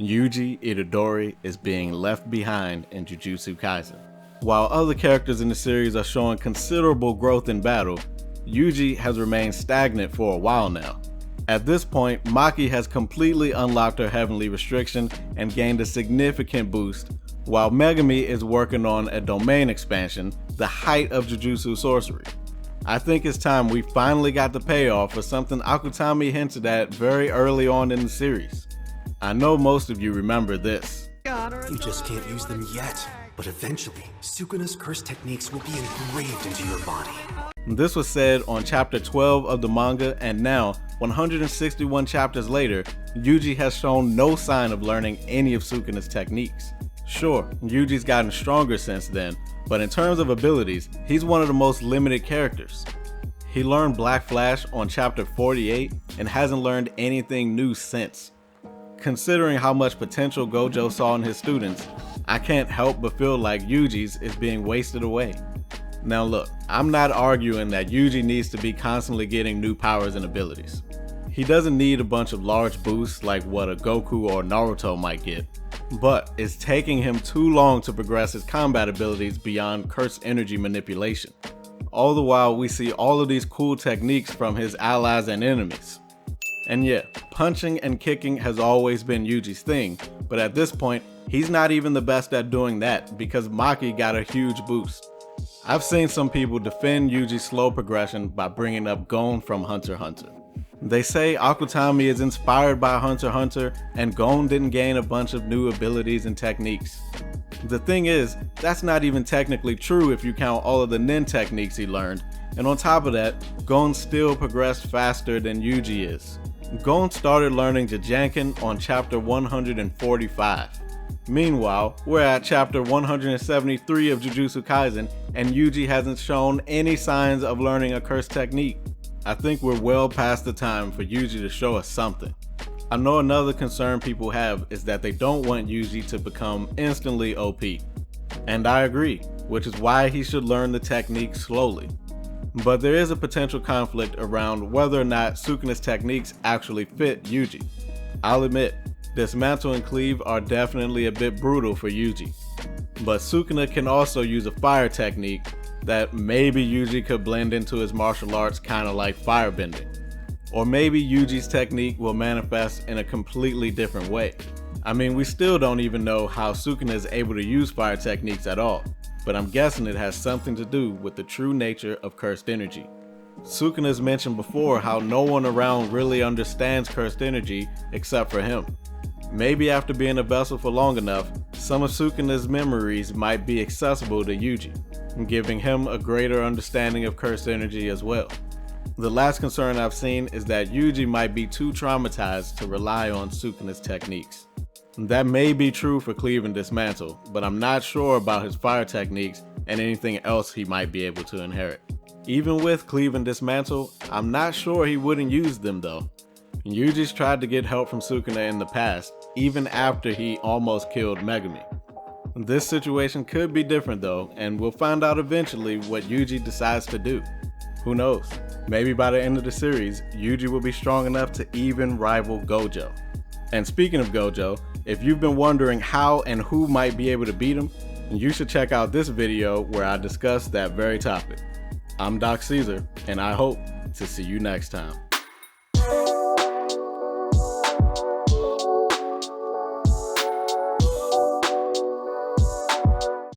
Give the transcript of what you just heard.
Yuji Itadori is being left behind in Jujutsu Kaisen. While other characters in the series are showing considerable growth in battle, Yuji has remained stagnant for a while now. At this point, Maki has completely unlocked her heavenly restriction and gained a significant boost, while Megumi is working on a Domain Expansion, the height of Jujutsu sorcery. I think it's time we finally got the payoff for something Akutami hinted at very early on in the series. I know most of you remember this. You just can't use them yet, but eventually, Sukuna's curse techniques will be engraved into your body. This was said on chapter 12 of the manga, and now, 161 chapters later, Yuji has shown no sign of learning any of Sukuna's techniques. Sure, Yuji's gotten stronger since then, but in terms of abilities, he's one of the most limited characters. He learned Black Flash on chapter 48 and hasn't learned anything new since. Considering how much potential Gojo saw in his students, I can't help but feel like Yuji's is being wasted away. Now look, I'm not arguing that Yuji needs to be constantly getting new powers and abilities. He doesn't need a bunch of large boosts like what a Goku or Naruto might get, but it's taking him too long to progress his combat abilities beyond cursed energy manipulation. All the while we see all of these cool techniques from his allies and enemies. And yeah, punching and kicking has always been Yuji's thing, but at this point, he's not even the best at doing that because Maki got a huge boost. I've seen some people defend Yuji's slow progression by bringing up Gon from Hunter x Hunter. They say Akutami is inspired by Hunter x Hunter and Gon didn't gain a bunch of new abilities and techniques. The thing is, that's not even technically true if you count all of the nin techniques he learned, and on top of that, Gon still progressed faster than Yuji is. Gon started learning Jajanken on chapter 145. Meanwhile, we're at chapter 173 of Jujutsu Kaisen and Yuji hasn't shown any signs of learning a cursed technique. I think we're well past the time for Yuji to show us something. I know another concern people have is that they don't want Yuji to become instantly OP. And I agree, which is why he should learn the technique slowly. But there is a potential conflict around whether or not Sukuna's techniques actually fit Yuji. I'll admit, Dismantle and Cleave are definitely a bit brutal for Yuji. But Sukuna can also use a fire technique that maybe Yuji could blend into his martial arts kinda like firebending. Or maybe Yuji's technique will manifest in a completely different way. I mean, we still don't even know how Sukuna is able to use fire techniques at all, but I'm guessing it has something to do with the true nature of cursed energy. Sukuna's mentioned before how no one around really understands cursed energy except for him. Maybe after being a vessel for long enough, some of Sukuna's memories might be accessible to Yuji, giving him a greater understanding of cursed energy as well. The last concern I've seen is that Yuji might be too traumatized to rely on Sukuna's techniques. That may be true for Cleave and Dismantle, but I'm not sure about his fire techniques and anything else he might be able to inherit. Even with Cleave and Dismantle, I'm not sure he wouldn't use them though. Yuji's tried to get help from Sukuna in the past, even after he almost killed Megumi. This situation could be different though, and we'll find out eventually what Yuji decides to do. Who knows? Maybe by the end of the series, Yuji will be strong enough to even rival Gojo. And speaking of Gojo, if you've been wondering how and who might be able to beat him, you should check out this video where I discuss that very topic. I'm Doc Caesar, and I hope to see you next time.